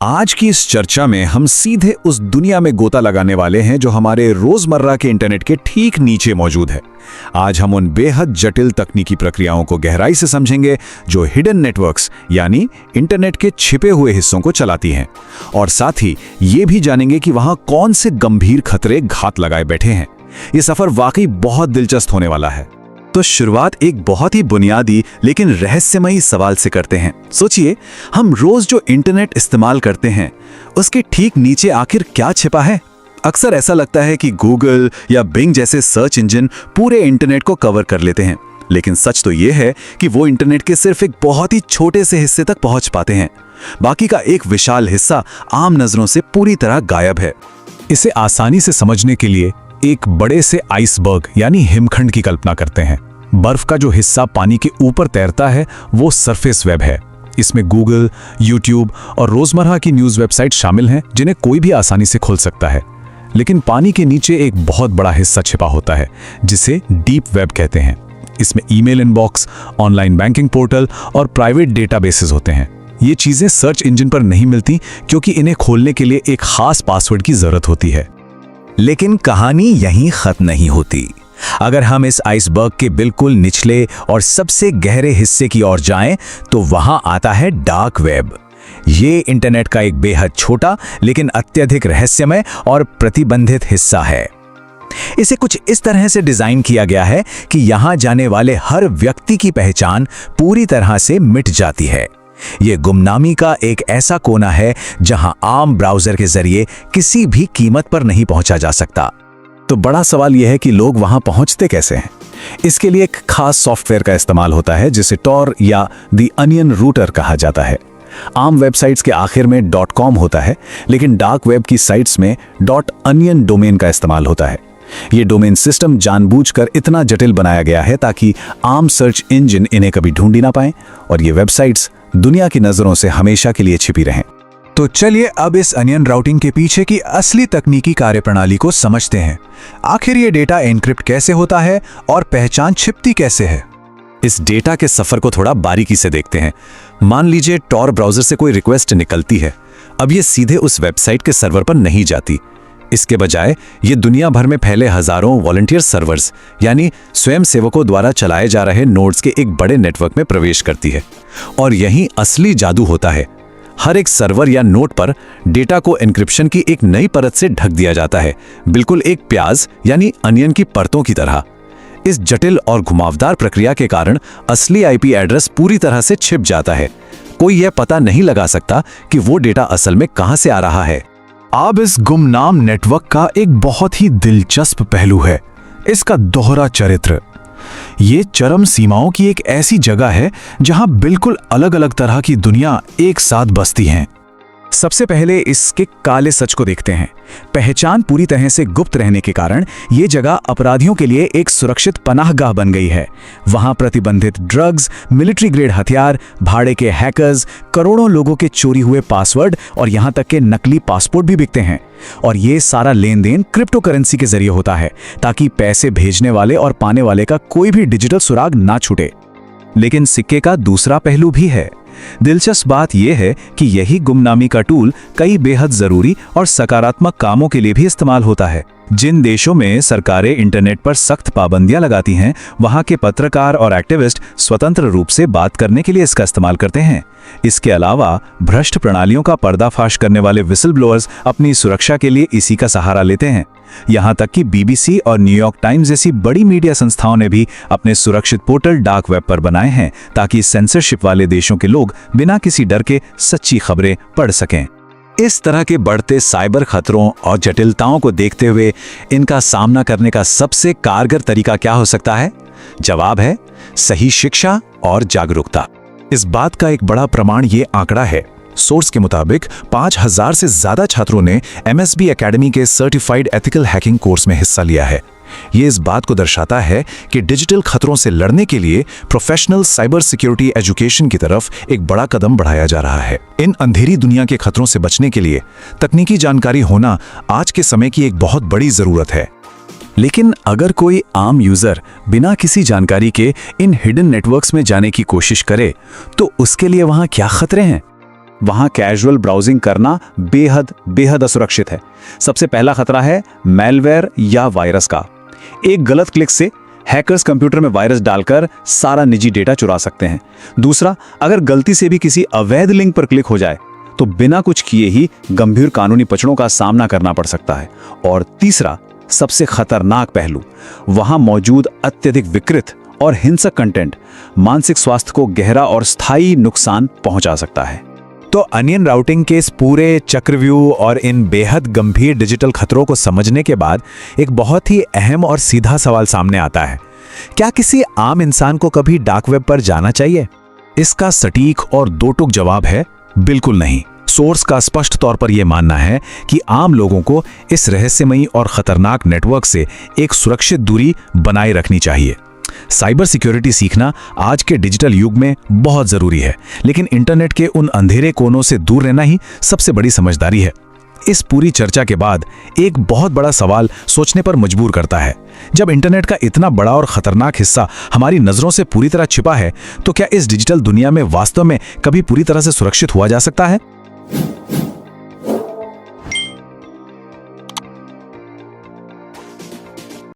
आज की इस चर्चा में हम सीधे उस दुनिया में गोता लगाने वाले हैं जो हमारे रोजमर्रा के इंटरनेट के ठीक नीचे मौजूद है। आज हम उन बेहद जटिल तकनीकी प्रक्रियाओं को गहराई से समझेंगे जो हिडन नेटवर्क्स यानी इंटरनेट के छिपे हुए हिस्सों को चलाती हैं, और साथ ही ये भी जानेंगे कि वहां कौन से गंभीर खतरे घात लगाए बैठे हैं। ये सफर वाकई बहुत दिलचस्प होने वाला है। तो शुरुआत एक बहुत ही बुनियादी लेकिन रहस्यमयी सवाल से करते हैं। सोचिए, हम रोज जो इंटरनेट इस्तेमाल करते हैं उसके ठीक नीचे आखिर क्या छिपा है? अक्सर ऐसा लगता है कि गूगल या बिंग जैसे सर्च इंजन पूरे इंटरनेट को कवर कर लेते हैं, लेकिन सच तो ये है कि वो इंटरनेट के सिर्फ एक बहुत ही छोटे से हिस्से तक पहुंच पाते हैं। बाकी का एक विशाल हिस्सा आम नजरों से पूरी तरह गायब है। इसे आसानी से समझने के लिए एक बड़े से आइसबर्ग यानी हिमखंड की कल्पना करते हैं। बर्फ का जो हिस्सा पानी के ऊपर तैरता है वो सरफेस वेब है। इसमें गूगल, यूट्यूब और रोजमर्रा की न्यूज़ वेबसाइट शामिल हैं जिन्हें कोई भी आसानी से खोल सकता है। लेकिन पानी के नीचे एक बहुत बड़ा हिस्सा छिपा होता है जिसे डीप वेब कहते हैं। इसमें email inbox, online banking portal और प्राइवेट डेटाबेसेस होते हैं। ये चीज़ें सर्च इंजन पर नहीं मिलती क्योंकि इन्हें खोलने के लिए एक खास पासवर्ड की जरूरत होती है। लेकिन कहानी यहीं खत्म नहीं होती। अगर हम इस आइसबर्ग के बिल्कुल निचले और सबसे गहरे हिस्से की ओर जाएं, तो वहां आता है डार्क वेब। ये इंटरनेट का एक बेहद छोटा लेकिन अत्यधिक रहस्यमय और प्रतिबंधित हिस्सा है। इसे कुछ इस तरह से डिजाइन किया गया है कि यहां जाने वाले हर व्यक्ति की पहचान पूरी तरह से मिट जाती है। ये गुमनामी का एक ऐसा कोना है जहां आम ब्राउजर के जरिए किसी भी कीमत पर नहीं पहुंचा जा सकता। तो बड़ा सवाल यह है कि लोग वहां पहुंचते कैसे हैं? इसके लिए एक खास सॉफ्टवेयर का इस्तेमाल होता है जिसे टॉर या द अनियन रूटर कहा जाता है। आम वेबसाइट्स के आखिर में .com होता है, लेकिन डार्क वेब की साइट्स में .onion डोमेन का इस्तेमाल होता है। ये डोमेन सिस्टम जानबूझकर इतना जटिल बनाया गया है ताकि आम सर्च इंजन इन्हें कभी ढूंढ ही ना पाएं और ये वेबसाइट्स दुनिया की नजरों से हमेशा के लिए छिपी रहें। तो चलिए अब इस अनियन राउटिंग के पीछे की असली तकनीकी कार्यप्रणाली को समझते हैं। आखिर ये डेटा एन्क्रिप्ट कैसे होता है और पहचान छिपती कैसे है? इस डेटा के सफर को थोड़ा बारीकी से देखते हैं। मान लीजिए टॉर ब्राउजर से कोई रिक्वेस्ट निकलती है। अब ये सीधे उस वेबसाइट के सर्वर पर नहीं जाती। इसके बजाय ये दुनिया भर में फैले हजारों वॉलंटियर सर्वर्स यानी स्वयंसेवकों द्वारा चलाए जा रहे नोड्स के एक बड़े नेटवर्क में प्रवेश करती है। और यहीं असली जादू होता है। हर एक सर्वर या नोड पर डेटा को एन्क्रिप्शन की एक नई परत से ढक दिया जाता है, बिल्कुल एक प्याज यानी अनियन की परतों की तरह। इस जटिल और घुमावदार प्रक्रिया के कारण असली आईपी एड्रेस पूरी तरह से छिप जाता है। कोई यह पता नहीं लगा सकता कि वो डेटा असल में कहां से आ रहा है। अब इस गुमनाम नेटवर्क का एक बहुत ही दिलचस्प पहलू है इसका दोहरा चरित्र। ये चरम सीमाओं की एक ऐसी जगह है जहां बिल्कुल अलग अलग तरह की दुनिया एक साथ बसती हैं। सबसे पहले इसके काले सच को देखते हैं। पहचान पूरी तरह से गुप्त रहने के कारण ये जगह अपराधियों के लिए एक सुरक्षित पनाहगाह बन गई है। वहां प्रतिबंधित ड्रग्स, मिलिट्री ग्रेड हथियार, भाड़े के हैकर्स, करोड़ों लोगों के चोरी हुए पासवर्ड और यहां तक के नकली पासपोर्ट भी बिकते हैं। और ये सारा लेन देन क्रिप्टो करेंसी के जरिए होता है ताकि पैसे भेजने वाले और पाने वाले का कोई भी डिजिटल सुराग ना छूटे। लेकिन सिक्के का दूसरा पहलू भी है। दिलचस्प बात यह है कि यही गुमनामी का टूल कई बेहद जरूरी और सकारात्मक कामों के लिए भी इस्तेमाल होता है। जिन देशों में सरकारें इंटरनेट पर सख्त पाबंदियां लगाती हैं, वहां के पत्रकार और एक्टिविस्ट स्वतंत्र रूप से बात करने के लिए इसका इस्तेमाल करते हैं। इसके अलावा भ्रष्ट प्रणालियों का पर्दाफाश करने वाले विसल ब्लोअर्स अपनी सुरक्षा के लिए इसी का सहारा लेते हैं। यहां तक कि बीबीसी और न्यूयॉर्क टाइम्स जैसी बड़ी मीडिया संस्थाओं ने भी अपने सुरक्षित पोर्टल डार्क वेब पर बनाए हैं ताकि सेंसरशिप वाले देशों के लोग बिना किसी डर के सच्ची खबरें पढ़ सकें। इस तरह के बढ़ते साइबर खतरों और जटिलताओं को देखते हुए इनका सामना करने का सबसे कारगर तरीका क्या हो सकता है? जवाब है सही शिक्षा और जागरूकता। इस बात का एक बड़ा प्रमाण ये आंकड़ा है। सोर्स के मुताबिक 5000 से ज्यादा छात्रों ने MSB एकेडमी के सर्टिफाइड एथिकल हैकिंग कोर्स में हिस्सा लिया है। ये इस बात को दर्शाता है कि डिजिटल खतरों से लड़ने के लिए प्रोफेशनल साइबर सिक्योरिटी एजुकेशन की तरफ एक बड़ा कदम बढ़ाया जा रहा है। इन अंधेरी दुनिया के खतरों से बचने के लिए तकनीकी जानकारी होना आज के समय की एक बहुत बड़ी जरूरत है। लेकिन अगर कोई आम यूजर बिना किसी जानकारी के इन हिडन नेटवर्क्स में जाने की कोशिश करे, तो उसके लिए वहां क्या खतरे हैं? वहां कैजुअल ब्राउजिंग करना बेहद बेहद असुरक्षित है। सबसे पहला खतरा है मैलवेयर या वायरस का। एक गलत क्लिक से हैकर्स कंप्यूटर में वायरस डालकर सारा निजी डेटा चुरा सकते हैं। दूसरा, अगर गलती से भी किसी अवैध लिंक पर क्लिक हो जाए तो बिना कुछ किए ही गंभीर कानूनी पचड़ों का सामना करना पड़ सकता है। और तीसरा, सबसे खतरनाक पहलू, वहां मौजूद अत्यधिक विकृत और हिंसक कंटेंट मानसिक स्वास्थ्य को गहरा और स्थायी नुकसान पहुंचा सकता है। तो अनियन राउटिंग के इस पूरे चक्रव्यूह और इन बेहद गंभीर डिजिटल खतरों को समझने के बाद एक बहुत ही अहम और सीधा सवाल सामने आता है, क्या किसी आम इंसान को कभी डार्क वेब पर जाना चाहिए? इसका सटीक और दो टूक जवाब है बिल्कुल नहीं। सोर्स का स्पष्ट तौर पर यह मानना है कि आम लोगों को इस रहस्यमयी और खतरनाक नेटवर्क से एक सुरक्षित दूरी बनाए रखनी चाहिए। साइबर सिक्योरिटी सीखना आज के डिजिटल युग में बहुत जरूरी है, लेकिन इंटरनेट के उन अंधेरे कोनों से दूर रहना ही सबसे बड़ी समझदारी है। इस पूरी चर्चा के बाद एक बहुत बड़ा सवाल सोचने पर मजबूर करता है। जब इंटरनेट का इतना बड़ा और खतरनाक हिस्सा हमारी नजरों से पूरी तरह छिपा है, तो क्या इस डिजिटल दुनिया में वास्तव में कभी पूरी तरह से सुरक्षित हुआ जा सकता है?